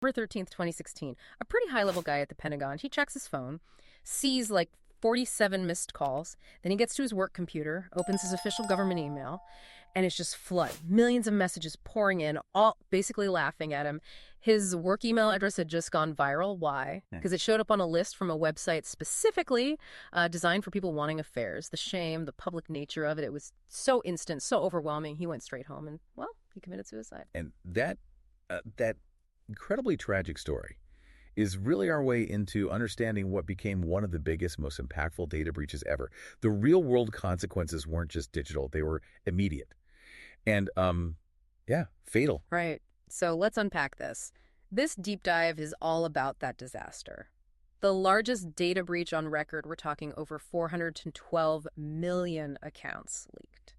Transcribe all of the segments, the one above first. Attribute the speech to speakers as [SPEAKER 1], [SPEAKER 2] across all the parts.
[SPEAKER 1] November 13th, 2016, a pretty high-level guy at the Pentagon, he checks his phone, sees like 47 missed calls, then he gets to his work computer, opens his official government email, and it's just flood. Millions of messages pouring in, all basically laughing at him. His work email address had just gone viral. Why? Because it showed up on a list from a website specifically designed for people wanting affairs. The shame, the public nature of it, it was so instant, so overwhelming. He went straight home and, well, he committed suicide.
[SPEAKER 2] And that incredibly tragic story is really our way into understanding what became one of the biggest, most impactful data breaches ever. The real-world consequences weren't just digital. They were immediate. And, fatal.
[SPEAKER 1] Right. So let's unpack this. This deep dive is all about that disaster. The largest data breach on record, we're talking over 412 million accounts leaked.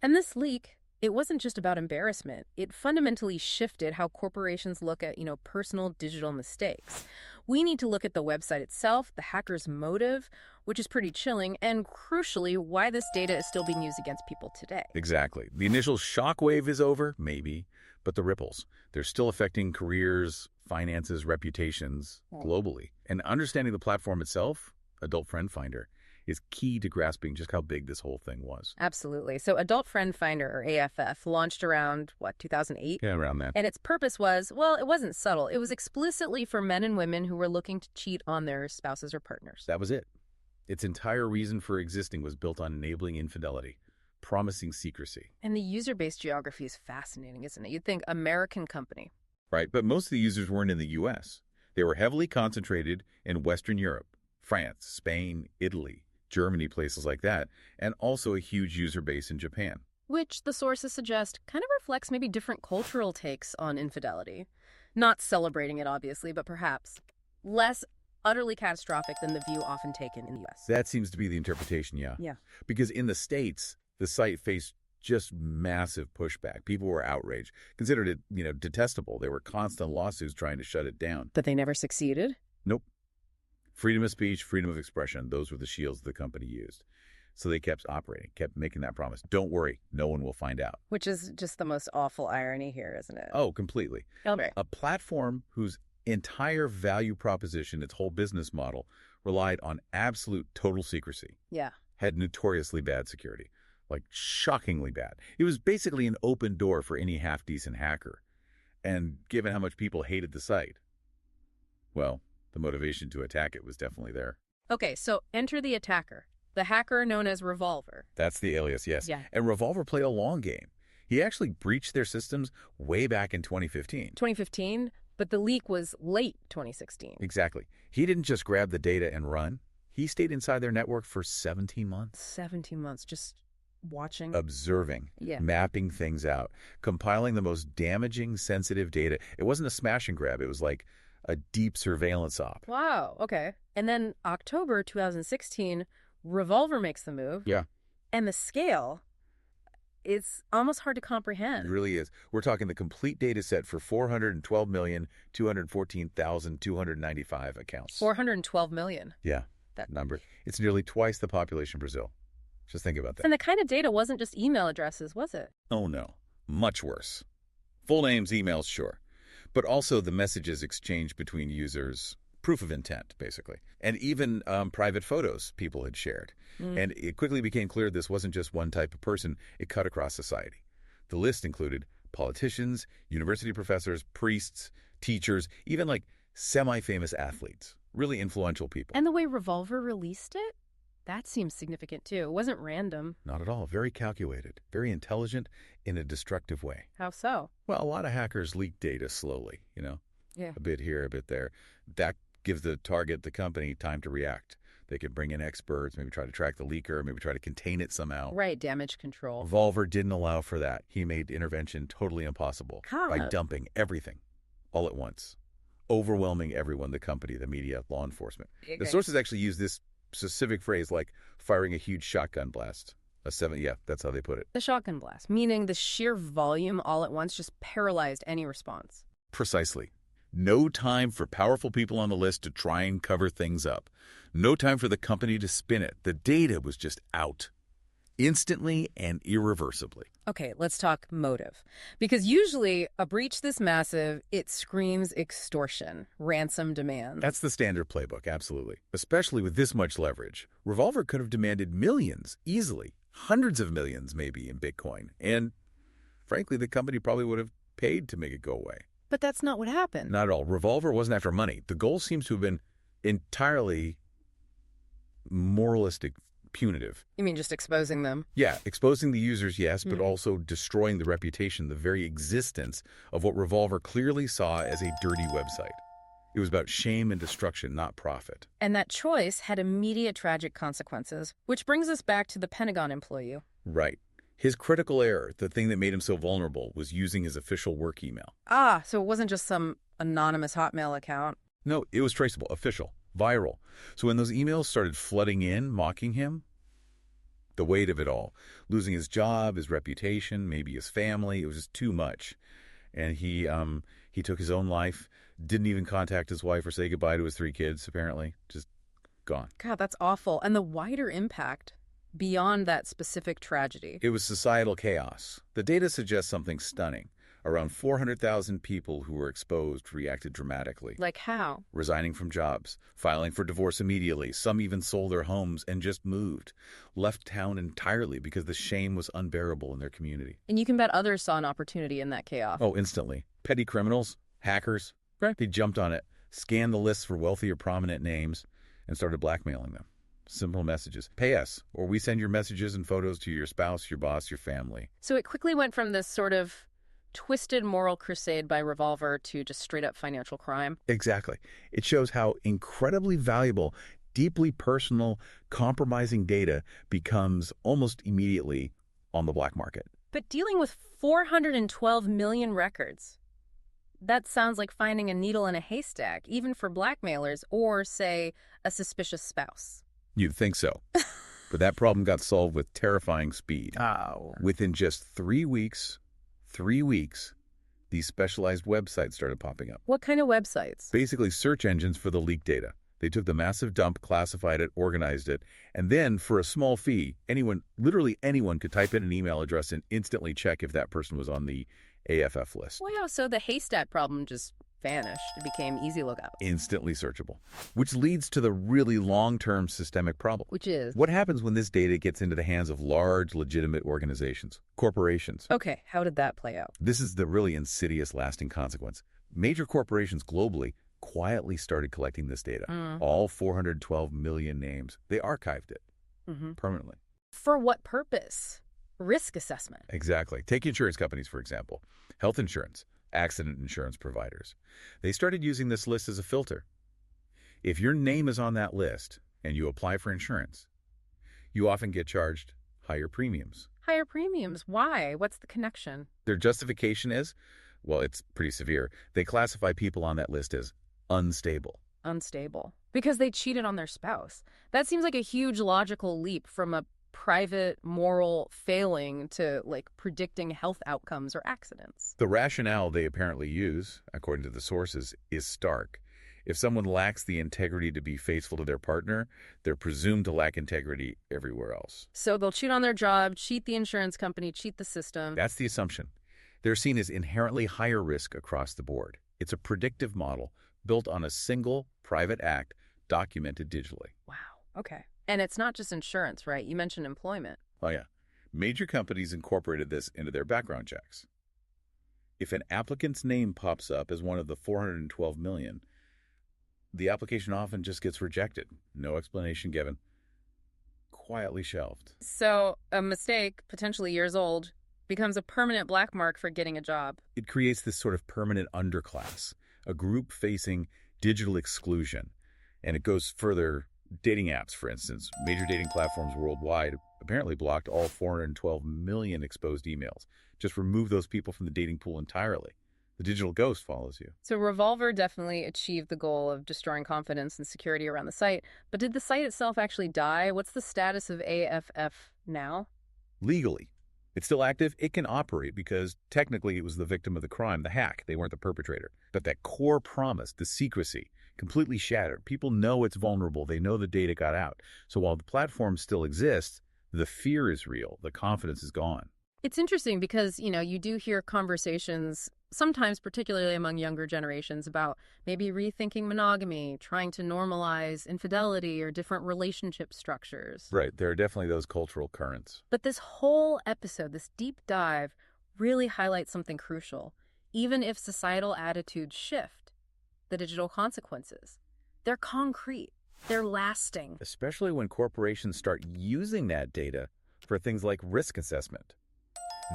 [SPEAKER 1] And this leak, it wasn't just about embarrassment. It fundamentally shifted how corporations look at, personal digital mistakes. We need to look at the website itself, the hacker's motive, which is pretty chilling, and crucially, why this data is still being used against people today.
[SPEAKER 2] Exactly. The initial shockwave is over, maybe, but the ripples, they're still affecting careers, finances, reputations globally. And understanding the platform itself, Adult Friend Finder, is key to grasping just how big this whole thing was.
[SPEAKER 1] Absolutely. So Adult Friend Finder, or AFF, launched around, 2008?
[SPEAKER 2] Yeah, around that.
[SPEAKER 1] And its purpose was, well, it wasn't subtle. It was explicitly for men and women who were looking to cheat on their spouses or partners.
[SPEAKER 2] That was it. Its entire reason for existing was built on enabling infidelity, promising secrecy.
[SPEAKER 1] And the user-based geography is fascinating, isn't it? You'd think American company.
[SPEAKER 2] Right, but most of the users weren't in the U.S. They were heavily concentrated in Western Europe, France, Spain, Italy, Germany, places like that, and also a huge user base in Japan.
[SPEAKER 1] Which, the sources suggest, kind of reflects maybe different cultural takes on infidelity. Not celebrating it, obviously, but perhaps less utterly catastrophic than the view often taken in the U.S.
[SPEAKER 2] That seems to be the interpretation, yeah.
[SPEAKER 1] Yeah.
[SPEAKER 2] Because in the States, the site faced just massive pushback. People were outraged, considered it, detestable. There were constant lawsuits trying to shut it down.
[SPEAKER 1] But they never succeeded?
[SPEAKER 2] Nope. Freedom of speech, freedom of expression, those were the shields the company used. So they kept operating, kept making that promise. Don't worry, no one will find out.
[SPEAKER 1] Which is just the most awful irony here, isn't it?
[SPEAKER 2] Oh, completely.
[SPEAKER 1] Okay.
[SPEAKER 2] A platform whose entire value proposition, its whole business model, relied on absolute total secrecy.
[SPEAKER 1] Yeah.
[SPEAKER 2] Had notoriously bad security, like shockingly bad. It was basically an open door for any half-decent hacker. And given how much people hated the site, well, the motivation to attack it was definitely there.
[SPEAKER 1] Okay, so enter the attacker, the hacker known as Revolver.
[SPEAKER 2] That's the alias, yes.
[SPEAKER 1] Yeah.
[SPEAKER 2] And Revolver played a long game. He actually breached their systems way back in 2015.
[SPEAKER 1] 2015, but the leak was late 2016.
[SPEAKER 2] Exactly. He didn't just grab the data and run. He stayed inside their network for 17 months.
[SPEAKER 1] 17 months, just watching.
[SPEAKER 2] Observing,
[SPEAKER 1] Yeah.
[SPEAKER 2] mapping things out, compiling the most damaging, sensitive data. It wasn't a smash and grab. It was like a deep surveillance op.
[SPEAKER 1] Wow, okay. And then October 2016, Revolver makes the move.
[SPEAKER 2] Yeah.
[SPEAKER 1] And the scale, it's almost hard to comprehend.
[SPEAKER 2] It really is. We're talking the complete data set for 412,214,295 accounts.
[SPEAKER 1] 412 million.
[SPEAKER 2] Yeah, that number. It's nearly twice the population of Brazil. Just think about that.
[SPEAKER 1] And the kind of data wasn't just email addresses, was it?
[SPEAKER 2] Oh, no. Much worse. Full names, emails, sure. But also the messages exchanged between users, proof of intent, basically. And even private photos people had shared. And it quickly became clear this wasn't just one type of person. It cut across society. The list included politicians, university professors, priests, teachers, even like semi-famous athletes, really influential people.
[SPEAKER 1] And the way Revolver released it? That seems significant, too. It wasn't random.
[SPEAKER 2] Not at all. Very calculated, very intelligent in a destructive way.
[SPEAKER 1] How so?
[SPEAKER 2] Well, a lot of hackers leak data slowly,
[SPEAKER 1] Yeah.
[SPEAKER 2] a bit here, a bit there. That gives the target, the company, time to react. They could bring in experts, maybe try to track the leaker, maybe try to contain it somehow.
[SPEAKER 1] Right, damage control.
[SPEAKER 2] Revolver didn't allow for that. He made intervention totally impossible by dumping everything all at once, overwhelming everyone, the company, the media, law enforcement.
[SPEAKER 1] Okay.
[SPEAKER 2] The sources actually use this specific phrase like firing a huge shotgun blast. That's how they put it.
[SPEAKER 1] The shotgun blast, meaning the sheer volume all at once just paralyzed any response.
[SPEAKER 2] Precisely. No time for powerful people on the list to try and cover things up. No time for the company to spin it. The data was just out. instantly and irreversibly.
[SPEAKER 1] Okay, let's talk motive. Because usually a breach this massive, it screams extortion, ransom demands.
[SPEAKER 2] That's the standard playbook, absolutely. Especially with this much leverage. Revolver could have demanded millions, easily. Hundreds of millions, maybe, in Bitcoin. And, frankly, the company probably would have paid to make it go away.
[SPEAKER 1] But that's not what happened.
[SPEAKER 2] Not at all. Revolver wasn't after money. The goal seems to have been entirely moralistic, punitive.
[SPEAKER 1] You mean just exposing them?
[SPEAKER 2] Yeah, exposing the users, yes, but also destroying the reputation, the very existence of what Revolver clearly saw as a dirty website. It was about shame and destruction, not profit.
[SPEAKER 1] And that choice had immediate tragic consequences, which brings us back to the Pentagon employee.
[SPEAKER 2] Right. His critical error, the thing that made him so vulnerable, was using his official work email.
[SPEAKER 1] Ah, so it wasn't just some anonymous Hotmail account.
[SPEAKER 2] No, it was traceable, official, viral. So when those emails started flooding in, mocking him, the weight of it all, losing his job, his reputation, maybe his family, it was just too much. And he took his own life, didn't even contact his wife or say goodbye to his 3 kids, apparently. Just gone.
[SPEAKER 1] God, that's awful. And the wider impact beyond that specific tragedy.
[SPEAKER 2] It was societal chaos. The data suggests something stunning. Around 400,000 people who were exposed reacted dramatically.
[SPEAKER 1] Like how?
[SPEAKER 2] Resigning from jobs, filing for divorce immediately. Some even sold their homes and just moved. Left town entirely because the shame was unbearable in their community.
[SPEAKER 1] And you can bet others saw an opportunity in that chaos.
[SPEAKER 2] Oh, instantly. Petty criminals, hackers, they jumped on it, scanned the lists for wealthy or prominent names, and started blackmailing them. Simple messages. Pay us, or we send your messages and photos to your spouse, your boss, your family.
[SPEAKER 1] So it quickly went from this sort of twisted moral crusade by Revolver to just straight up financial crime.
[SPEAKER 2] Exactly. It shows how incredibly valuable, deeply personal, compromising data becomes almost immediately on the black market.
[SPEAKER 1] But dealing with 412 million records, that sounds like finding a needle in a haystack, even for blackmailers or, say, a suspicious spouse.
[SPEAKER 2] You'd think so. But that problem got solved with terrifying speed.
[SPEAKER 1] Oh.
[SPEAKER 2] Within just 3 weeks, these specialized websites started popping up.
[SPEAKER 1] What kind of websites?
[SPEAKER 2] Basically search engines for the leaked data. They took the massive dump, classified it, organized it, and then for a small fee, literally anyone could type in an email address and instantly check if that person was on the AFF list.
[SPEAKER 1] Wow, so the haystack problem just vanished. It became easy lookup.
[SPEAKER 2] Instantly searchable. Which leads to the really long-term systemic problem.
[SPEAKER 1] Which is?
[SPEAKER 2] What happens when this data gets into the hands of large, legitimate organizations, corporations?
[SPEAKER 1] Okay, how did that play out?
[SPEAKER 2] This is the really insidious, lasting consequence. Major corporations globally quietly started collecting this data. All 412 million names. They archived it permanently.
[SPEAKER 1] For what purpose? Risk assessment.
[SPEAKER 2] Exactly. Take insurance companies, for example. Health insurance, accident insurance providers. They started using this list as a filter. If your name is on that list and you apply for insurance, you often get charged higher premiums.
[SPEAKER 1] Higher premiums? Why? What's the connection?
[SPEAKER 2] Their justification is, well, it's pretty severe. They classify people on that list as unstable.
[SPEAKER 1] Unstable. Because they cheated on their spouse. That seems like a huge logical leap from a private moral failing to, like, predicting health outcomes or accidents.
[SPEAKER 2] The rationale they apparently use, according to the sources, is stark. If someone lacks the integrity to be faithful to their partner, they're presumed to lack integrity everywhere else.
[SPEAKER 1] So they'll cheat on their job, cheat the insurance company, cheat the system.
[SPEAKER 2] That's the assumption. They're seen as inherently higher risk across the board. It's a predictive model built on a single private act documented digitally.
[SPEAKER 1] Wow. Okay. And it's not just insurance, right? You mentioned employment.
[SPEAKER 2] Oh, yeah. Major companies incorporated this into their background checks. If an applicant's name pops up as one of the 412 million, the application often just gets rejected. No explanation given. Quietly shelved.
[SPEAKER 1] So a mistake, potentially years old, becomes a permanent black mark for getting a job.
[SPEAKER 2] It creates this sort of permanent underclass, a group facing digital exclusion. And it goes further. Dating apps, for instance, major dating platforms worldwide apparently blocked all 412 million exposed emails. Just remove those people from the dating pool entirely. The digital ghost follows you.
[SPEAKER 1] So Revolver definitely achieved the goal of destroying confidence and security around the site. But did the site itself actually die? What's the status of AFF now?
[SPEAKER 2] Legally, it's still active. It can operate because technically it was the victim of the crime, the hack. They weren't the perpetrator. But that core promise, the secrecy, completely shattered. People know it's vulnerable. They know the data got out. So while the platform still exists, The fear is real. The confidence is gone.
[SPEAKER 1] It's interesting because, you do hear conversations, sometimes particularly among younger generations, about maybe rethinking monogamy, trying to normalize infidelity or different relationship structures.
[SPEAKER 2] Right. There are definitely those cultural currents.
[SPEAKER 1] But this whole episode, this deep dive, really highlights something crucial. Even if societal attitudes shift, the digital consequences, they're concrete, they're lasting.
[SPEAKER 2] Especially when corporations start using that data for things like risk assessment.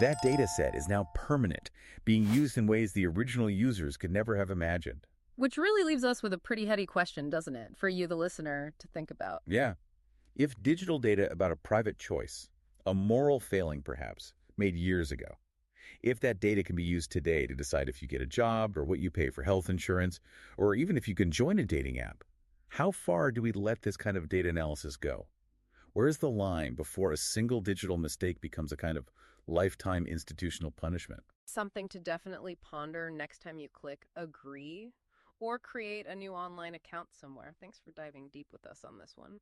[SPEAKER 2] That data set is now permanent, being used in ways the original users could never have imagined.
[SPEAKER 1] Which really leaves us with a pretty heady question, doesn't it, for you, the listener, to think about.
[SPEAKER 2] Yeah. If digital data about a private choice, a moral failing perhaps, made years ago, if that data can be used today to decide if you get a job or what you pay for health insurance, or even if you can join a dating app, how far do we let this kind of data analysis go? Where's the line before a single digital mistake becomes a kind of lifetime institutional punishment?
[SPEAKER 1] Something to definitely ponder next time you click agree or create a new online account somewhere. Thanks for diving deep with us on this one.